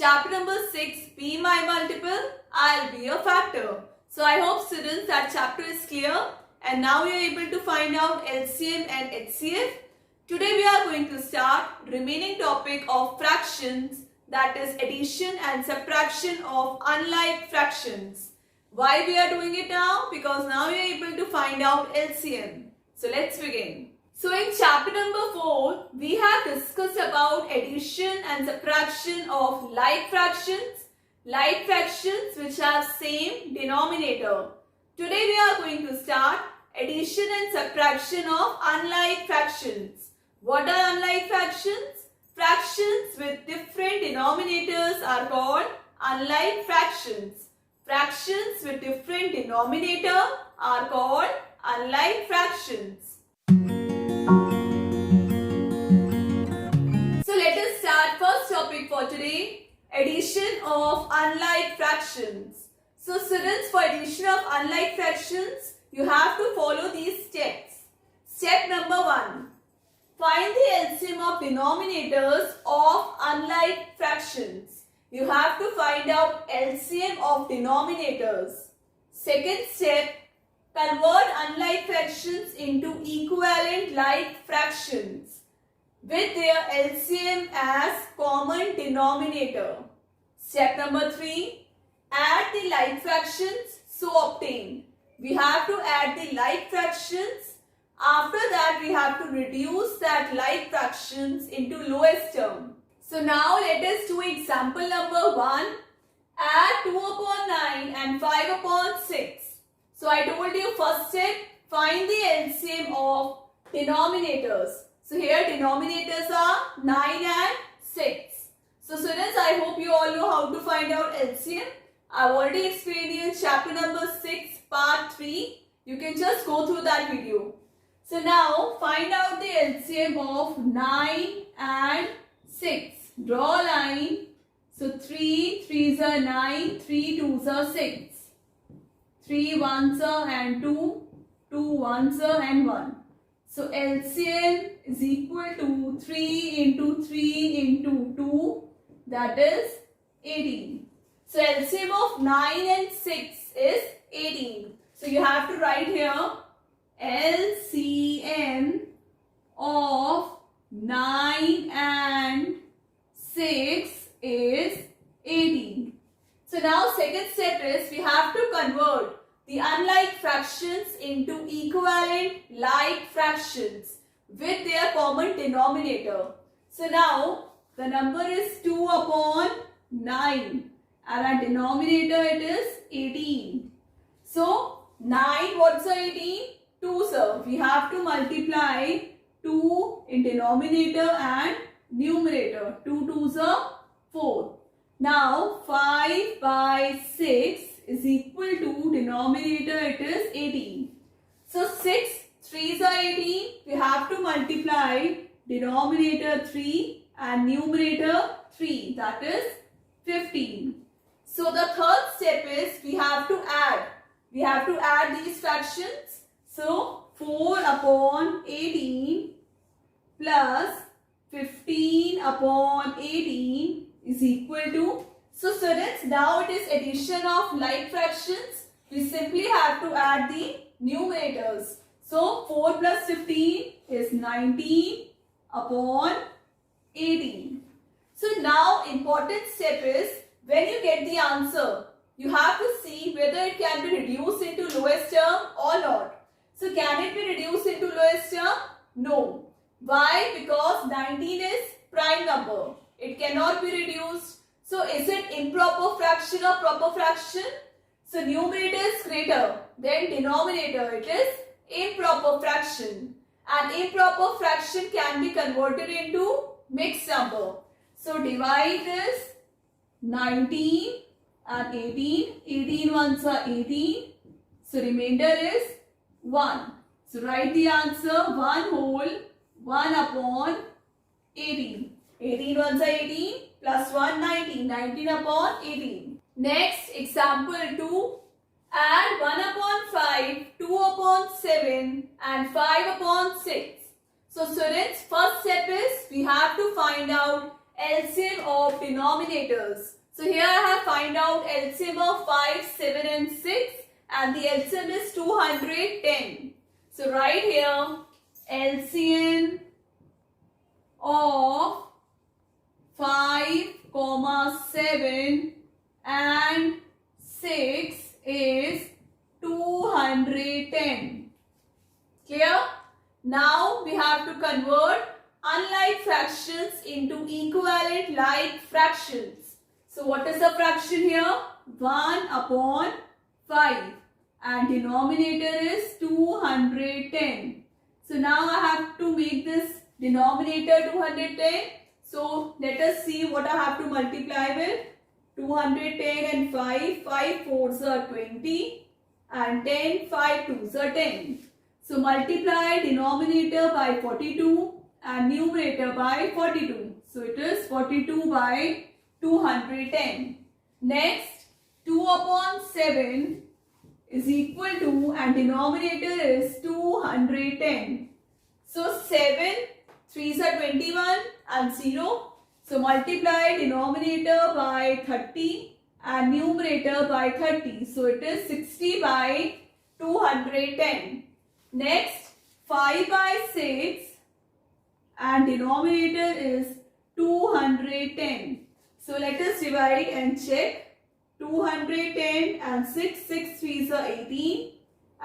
Chapter number 6, Be My Multiple, I'll Be a Factor. So I hope students that chapter is clear and now you are able to find out LCM and HCF. Today we are going to start remaining topic of fractions, that is addition and subtraction of unlike fractions. Why we are doing it now? Because now you are able to find out LCM. So let's begin. So in chapter number 4, we have discussed about addition and subtraction of like fractions which have same denominator. Today we are going to start addition and subtraction of unlike fractions. What are unlike fractions? Fractions with different denominators are called unlike fractions. Fractions with different denominator are called unlike fractions. So let us start first topic for today, addition of unlike fractions. So students, for addition of unlike fractions, you have to follow these steps. Step number 1. Find the LCM of denominators of unlike fractions. You have to find out LCM of denominators. Second step, convert unlike fractions into equivalent like fractions with their LCM as common denominator. Step number 3, add the like fractions so obtain. We have to add the like fractions. After that, we have to reduce that like fractions into lowest term. So now let us do example number 1. Add 2 upon 9 and 5 upon 6. So I told you first step, find the LCM of denominators. So here denominators are 9 and 6. So students, I hope you all know how to find out LCM. I've already explained you in chapter number 6 part 3. You can just go through that video. So now find out the LCM of 9 and 6. Draw a line. So 3 3s are 9, 3 2s are 6. 3 1s are and 2, 2 1s are and 1. So LCM is equal to 3 into 3 into 2, that is 18. So LCM of 9 and 6 is 18. So you have to write here LCM of 9 and 6 is 18. So now second step is we have to convert the unlike fractions into equivalent like fractions with their common denominator. So now the number is 2 upon 9 and our denominator it is 18. So 9, what's 18? 2, sir. We have to multiply 2 in denominator and numerator. 2 2s are 4. Now 5 by 6 is equal to denominator it is 18. So 6 3s are 18. We have to multiply denominator 3 and numerator 3, that is 15. So the third step is we have to add. We have to add these fractions. So 4 upon 18 plus 15 upon 18 is equal to. So students, now it is addition of like fractions. We simply have to add the numerators. So 4 plus 15 is 19 upon 18. So now important step is when you get the answer, you have to see whether it can be reduced into lowest term or not. So can it be reduced into lowest term? No. Why? Because 19 is prime number. It cannot be reduced. So is it improper fraction or proper fraction? So numerator is greater than denominator. It is improper fraction. And improper fraction can be converted into mixed number. So divide this 19 and 18. 18 ones are 18. So remainder is 1. So write the answer 1 whole 1 upon 18. 18 ones are 18 plus 1 19. 19 upon 18. Next example 2. Add 1 upon 5, 2 upon 7 and 5 upon 6. So students, first step is we have to find out LCM of denominators. So here I have find out LCM of 5, 7 and 6 and the LCM is 210. So right here LCM of 5, 7 and 6 is 210. Clear? Now we have to convert unlike fractions into equivalent like fractions. So what is the fraction here? 1 upon 5 and denominator is 210. So now I have to make this denominator 210. So let us see what I have to multiply with. 210 and 5, 5 4s are 20 and 10, 5 2s are 10. So multiply denominator by 42 and numerator by 42. So it is 42 by 210. Next 2 upon 7 is equal to and denominator is 210. So 7 3s are 21 and 0. So multiply denominator by 30 and numerator by 30. So it is 60 by 210. Next 5 by 6 and denominator is 210. So let us divide and check. 210 and 6 3s are 18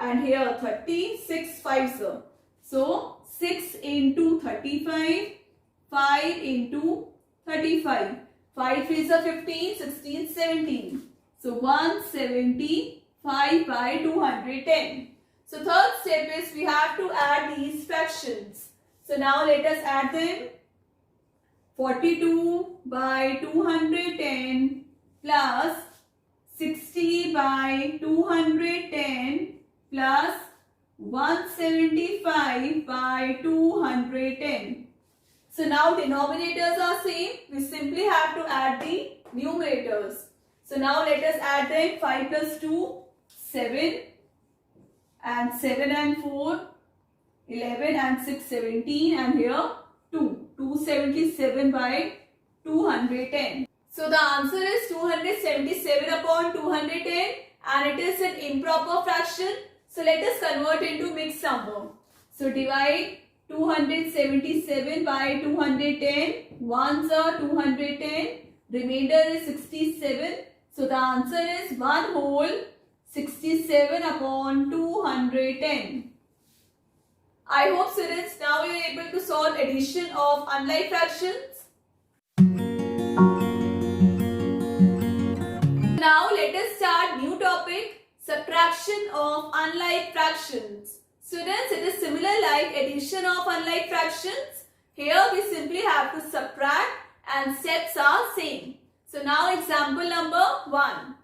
and here 30 6 5s are. So 6 into 35, 5 into 35. 5 3s are 15, 16, 17. So 175 by 210. So third step is we have to add these fractions. So now let us add them. 42 by 210 plus 60 by 210 plus 175 by 210. So now denominators are same. We simply have to add the numerators. So now let us add them. 5 plus 2, 7 and 7 and 4, 11 and 6, 17 and here 2. 277 by 210. So the answer is 277 upon 210 and it is an improper fraction. So let us convert into mixed number. So divide 277 by 210. Ones are 210. Remainder is 67. So the answer is 1 whole 67 upon 210. I hope students now you are able to solve addition of unlike fractions. Now let us start new topic, subtraction of unlike fractions. Students, it is similar like addition of unlike fractions. Here we simply have to subtract and steps are same. So now example number 1.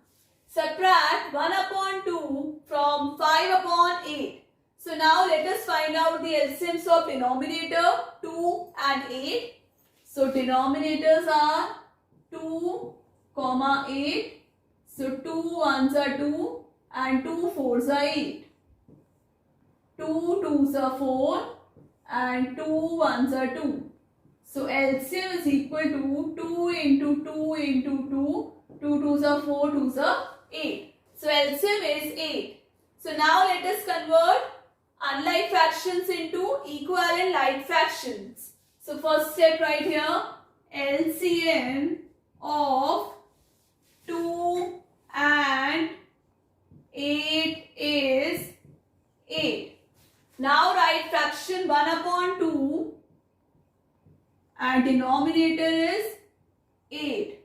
Subtract 1 upon 2 from 5 upon 8. So now let us find out the LCMs of denominator 2 and 8. So denominators are 2, 8. So 2 1s are 2 and 2 4s are 8. 2 2s are 4 and 2 1s are 2. So LCM is equal to 2 into 2 into 2. 2 2s are 4, 2s are 8. So LCM is 8. So now let us convert unlike fractions into equivalent like fractions. So first step right here, LCM of 2 and 8 is 8. Now write fraction 1 upon 2 and denominator is 8.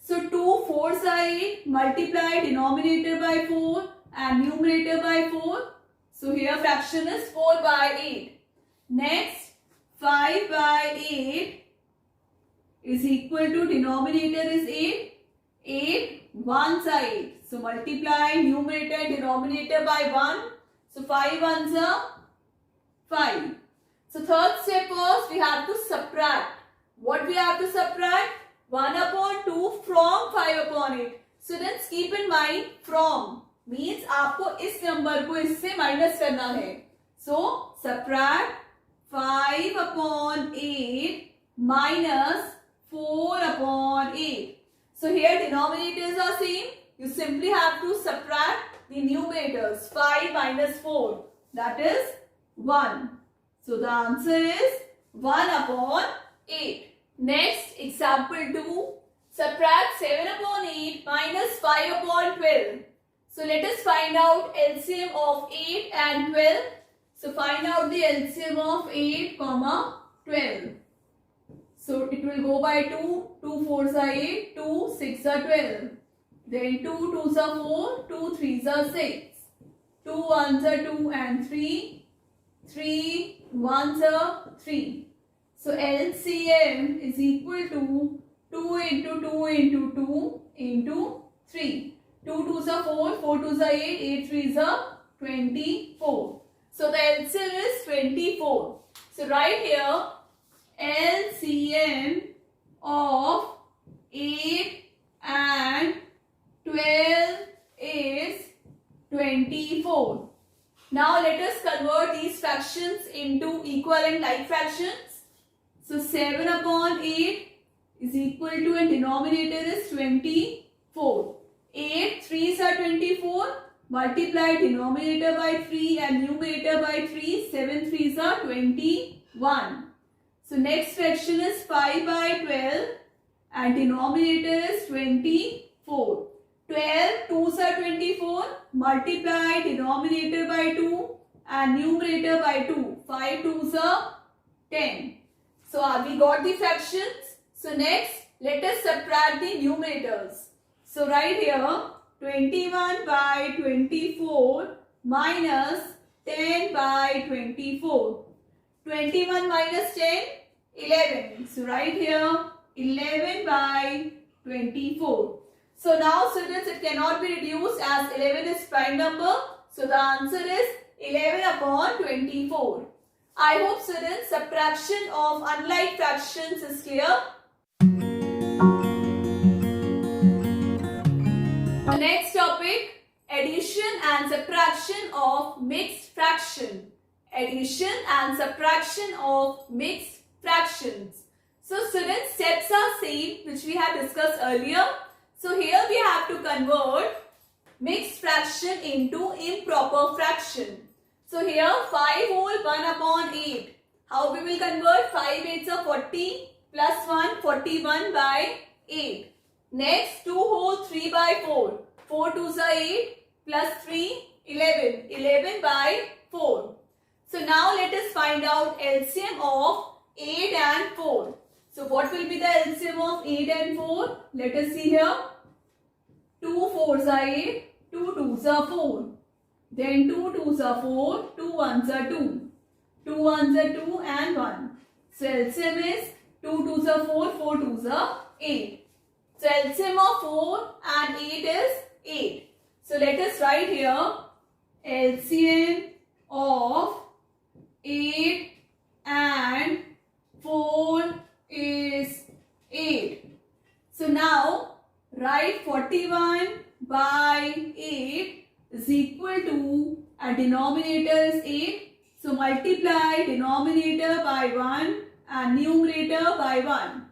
So 2 4s are 8, multiply denominator by 4 and numerator by 4. So here fraction is 4 by 8. Next 5 by 8 is equal to denominator is 8. 8 1s are 8. So multiply numerator and denominator by 1. So 5 1s are 5. So third step was we have to subtract. What we have to subtract? 1 upon 2 from 5 upon 8. Students keep in mind from means आपको इस number को इससे minus करना है. So subtract 5 upon 8 minus 4 upon 8. So here denominators are same. You simply have to subtract the numerators. 5 minus 4. That is 1. So the answer is 1 upon 8. Next, example 2. Subtract 7 upon 8 minus 5 upon 12. So let us find out LCM of 8 and 12. So find out the LCM of 8, 12. So it will go by 2. 2 4s are 8. 2 6 are 12. Then 2 2s are 4. 2 3s are 6. 2 1s are 2 and 3. 3 1s are 3. So LCM is equal to 2 into 2 into 2 into 3. 2 2s are 4. 4 2s are 8. 8 3s are 24. So the LCM is 24. So right here LCM of 8 and 12 is 24. Now let us convert these fractions into equal and like fractions. So 7 upon 8 is equal to, and denominator is 24. 8 3s are 24. Multiply denominator by 3 and numerator by 3. 7 3s are 21. So next fraction is 5 by 12 and denominator is 24. 12 2s are 24. Multiply denominator by 2 and numerator by 2. 5 2s are 10. So we got the fractions. So next let us subtract the numerators. So right here 21 by 24 minus 10 by 24. 21 minus 10, 11. So right here 11 by 24. So now students, it cannot be reduced as 11 is prime number. So the answer is 11 upon 24. I hope students, subtraction of unlike fractions is clear. The next topic, addition and subtraction of mixed fraction. Addition and subtraction of mixed fractions. So students, steps are same which we have discussed earlier. So here we have to convert mixed fraction into improper fraction. So here 5 whole 1 upon 8. How we will convert? 5 8s are 40 plus 1, 41 by 8. Next 2 whole 3 by 4. 4 2s are 8 plus 3 11. 11 by 4. So now let us find out LCM of 8 and 4. So what will be the LCM of 8 and 4? Let us see here. 2 4s are 8. 2 2s are 4. Then 2 2s are 4. 2 1s are 2. 2 1s are 2 and 1. So LCM is 2 2s are 4. 4 2s are 8. So LCM of 4 and 8 is 8. So let us write here LCM of 8 and 4 is 8. So now write 41 by 8 is equal to, and denominator is 8. So multiply denominator by 1 and numerator by 1.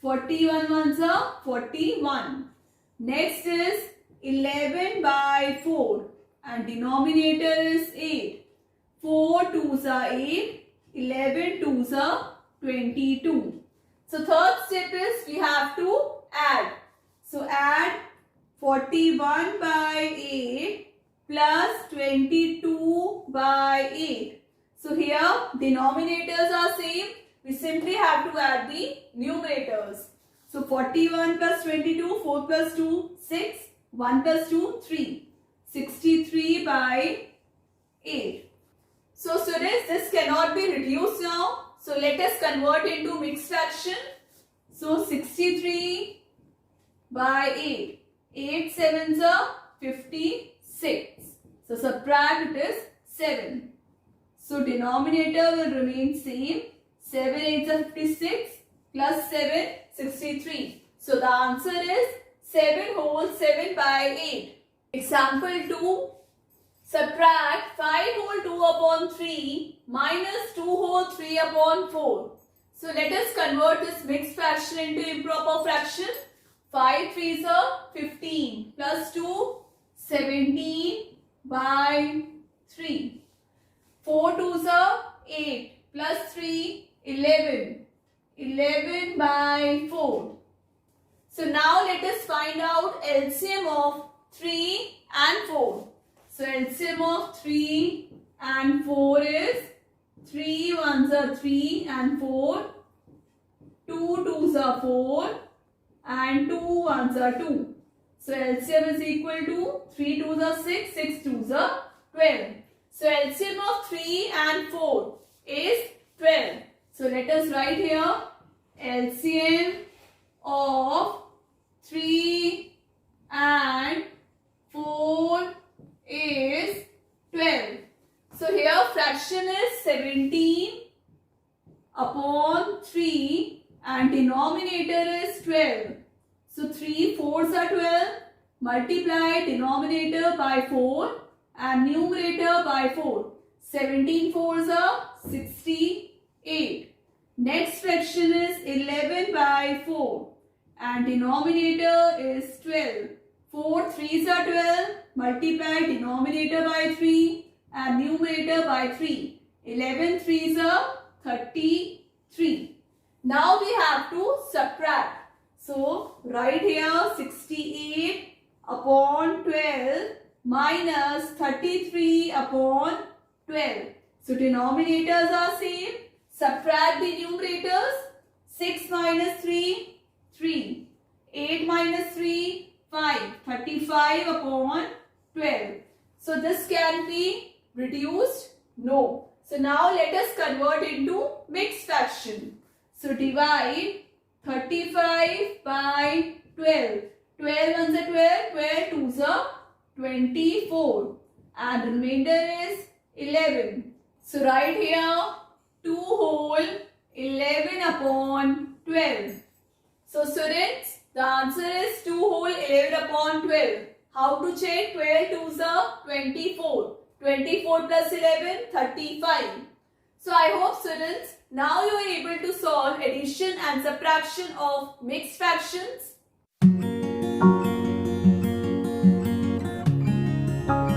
41 ones are 41. Next is 11 by 4 and denominator is 8. 4 2s are 8. 11 2s are 22. So third step is we have to add. So add 41 by 8 plus 22 by 8. So here denominators are same. We simply have to add the numerators. So 41 plus 22, 4 plus 2, 6, 1 plus 2, 3. 63 by 8. So students, this cannot be reduced now. So let us convert into mixed fraction. So 63 by 8. 8 7s are 56. So subtract, it is 7. So denominator will remain same. 7 8s are 56 plus 7 63. So the answer is 7 whole 7 by 8. Example 2. Subtract 5 whole 2 upon 3 minus 2 whole 3 upon 4. So let us convert this mixed fraction into improper fraction. 5 3s are 15 plus 2, 17 by 3. 4 2s are 8 plus 3, 11. 11 by 4. So now let us find out LCM of 3 and 4. So LCM of 3 and 4 is 3 1s are 3 and 4. 2 2s are 4 and 2 1s are 2. So LCM is equal to 3 2s are 6, 6 2s are 12. So LCM of 3 and 4 is 12. So let us write here LCM of 3 and 4 is 12. So here fraction is 17 upon 3 and denominator is 12. So 3 4s are 12. Multiply denominator by 4 and numerator by 4. 17 4s are 68. Next fraction is 11 by 4 and denominator is 12. 4 3s are 12. Multiply denominator by 3 and numerator by 3. 11 3s are 33. Now we have to subtract. So write here 68 upon 12 minus 33 upon 12. So denominators are same. Subtract the numerators. 6 minus 3, 3. 8 minus 3, 5. 35 upon 12. So this can be reduced? No. So now let us convert into mixed fraction. So divide 35 by 12. 12 ones are 12, 12 twos are 24. And remainder is 11. So write here 2 whole 11 upon 12. So students, the answer is 2 whole 11 upon 12. How to check? 12 twos are 24. 24 plus 11, 35. So I hope students, now you are able to solve addition and subtraction of mixed fractions.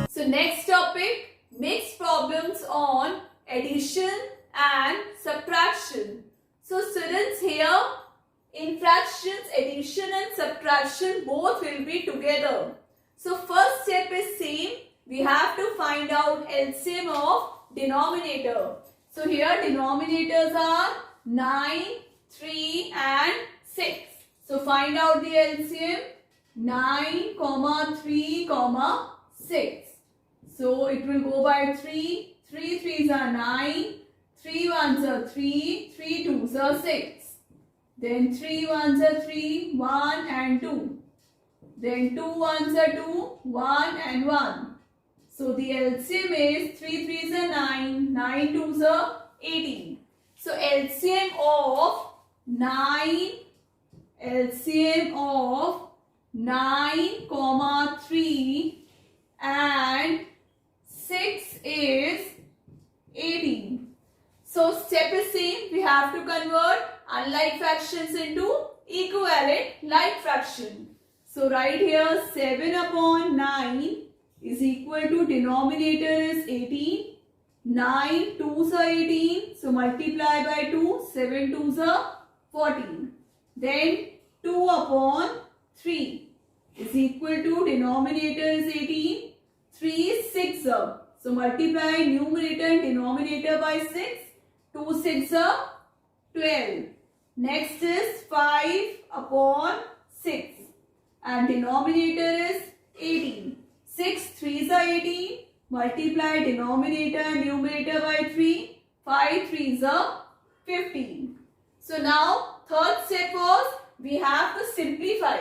So next topic, mixed problems on addition and subtraction. So students, here in fractions, addition and subtraction both will be together. So first step is same. We have to find out LCM of denominator. So here denominators are 9, 3 and 6. So find out the LCM. 9, 3, 6. So it will go by 3. 3 3s are 9. 3 1s are 3. 3 2s are 6. Then 3 1s are 3. 1 and 2. Then 2 1s are 2. 1 and 1. So the LCM is 3 3s are 9. 9 2s are 18. So LCM of 9. LCM of 9, 3 and 6 is 18. So step is same. We have to convert unlike fractions into equivalent like fraction. So write here 7 upon 9 is equal to denominator is 18. 9 2s are 18. So multiply by 2. 7 2s are 14. Then 2 upon 3 is equal to denominator is 18. 3 is 6. So multiply numerator and denominator by 6. 2 6 are 12. Next is 5 upon 6. And denominator is 18. 6 3s are 18. Multiply denominator and numerator by 3. 5 3s are 15. So now third step was we have to simplify.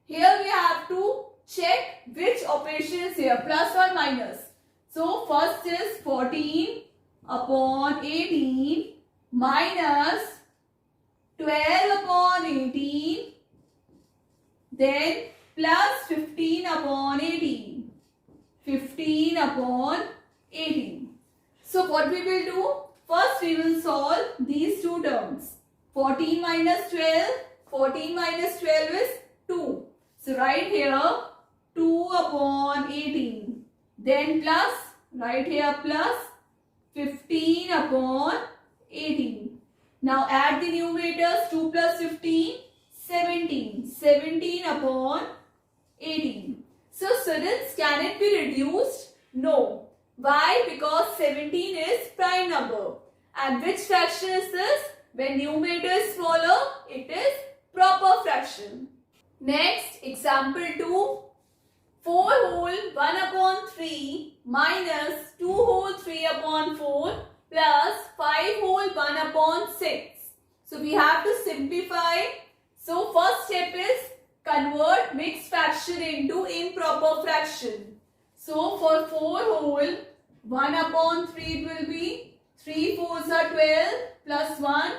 Here we have to check which operation is here, plus or minus. So first is 14 upon 18 minus 12 upon 18. Then plus 15 upon 18. 15 upon 18. So what we will do? First we will solve these two terms. 14 minus 12. 14 minus 12 is 2. So write here 2 upon 18. Then plus, write here plus 15 upon 18. Now add the numerators. 2 plus 15, 17. 17 upon 18. So students, can it be reduced? No. Why? Because 17 is prime number. And which fraction is this? When numerator is smaller, it is proper fraction. Next, example 2. 4 whole 1 upon 3 minus 2 whole 3 upon 4 plus 5 whole 1 upon 6. So we have to simplify. So first step is convert mixed fraction into improper fraction. So for 4 whole 1 upon 3 it will be 3 4s are 12 plus 1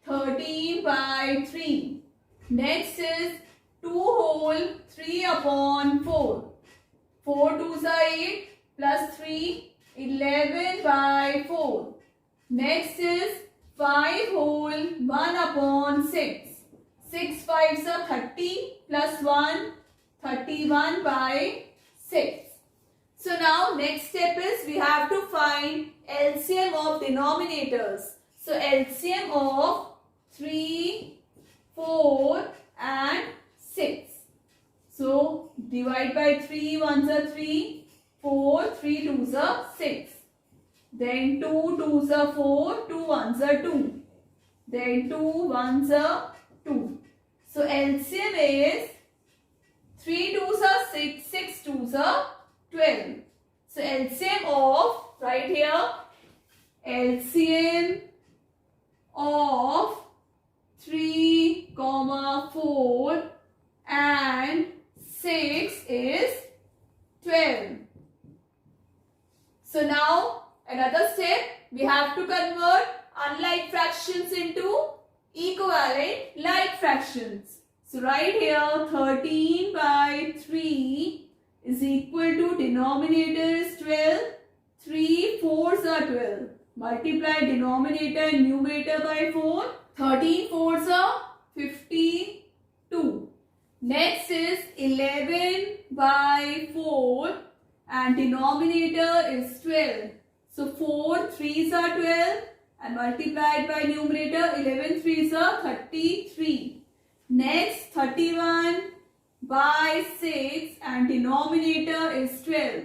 13 by 3. Next is 2 whole 3 upon 4. 4 2s are 8 plus 3 11 by 4. Next is 5 whole 1 upon 6. 6 5s are 30 plus 1 31 by 6. So now next step is we have to find LCM of denominators. So LCM of 3, 4 and 6. So divide by 3 1s are 3, 4, 3 2s are 6. Then 2 2s are 4, 2 1s are 2. Then 2 1s are 2. So LCM is 3 2s are 6, 6 2s are 12. So LCM of, right here, LCM of 3, 4 and 6 is 12. So now another step, we have to convert unlike fractions into equivalent like fractions. So right here 13 by 3 is equal to denominator is 12. 3 4s are 12. Multiply denominator and numerator by 4. 13 4s are 52. Next is 11 by 4 and denominator is 12. So 4 3s are 12 and multiplied by numerator 11 3s are 33. Next 31 by 6 and denominator is 12.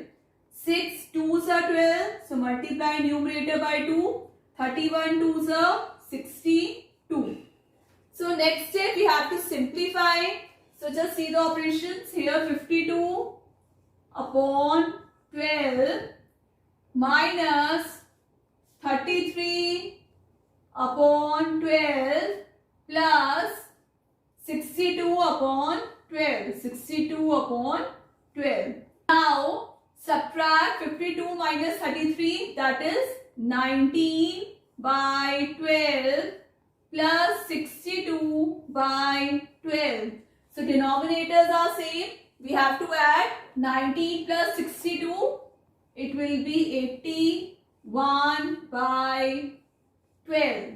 6 2s are 12. So multiply numerator by 2. 31 2s are 62. So next step we have to simplify. So just see the operations here. 52 upon 12 minus 33 upon 12 plus 62 upon 12. 62 upon 12. Now subtract 52 minus 33, that is 19 by 12 plus 62 by 12. So denominators are same. We have to add 19 plus 62. It will be 81 by 12.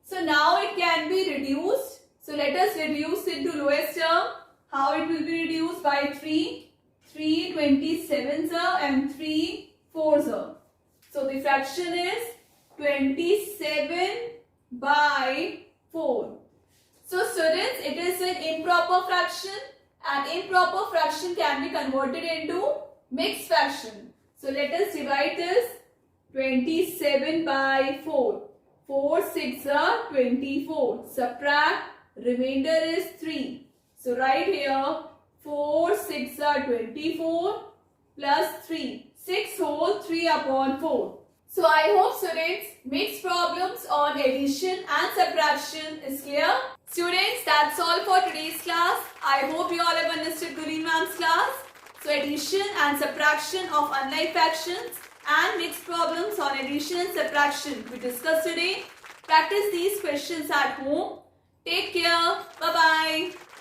So now it can be reduced. So let us reduce it to lowest term. How it will be reduced? By 3. 3 27s are and 3 4s are. So the fraction is 27 by 4. So students, it is an improper fraction and improper fraction can be converted into mixed fraction. So let us divide this. 27 by 4. 4 6 are 24. Subtract, remainder is 3. So write here 4 6 are 24 plus 3. 6 whole 3 upon 4. So I hope students, mixed problems on addition and subtraction is clear. Students, that's all for today's class. I hope you all have understood Gurleen ma'am's class. So addition and subtraction of unlike fractions and mixed problems on addition and subtraction we discussed today. Practice these questions at home. Take care. Bye-bye.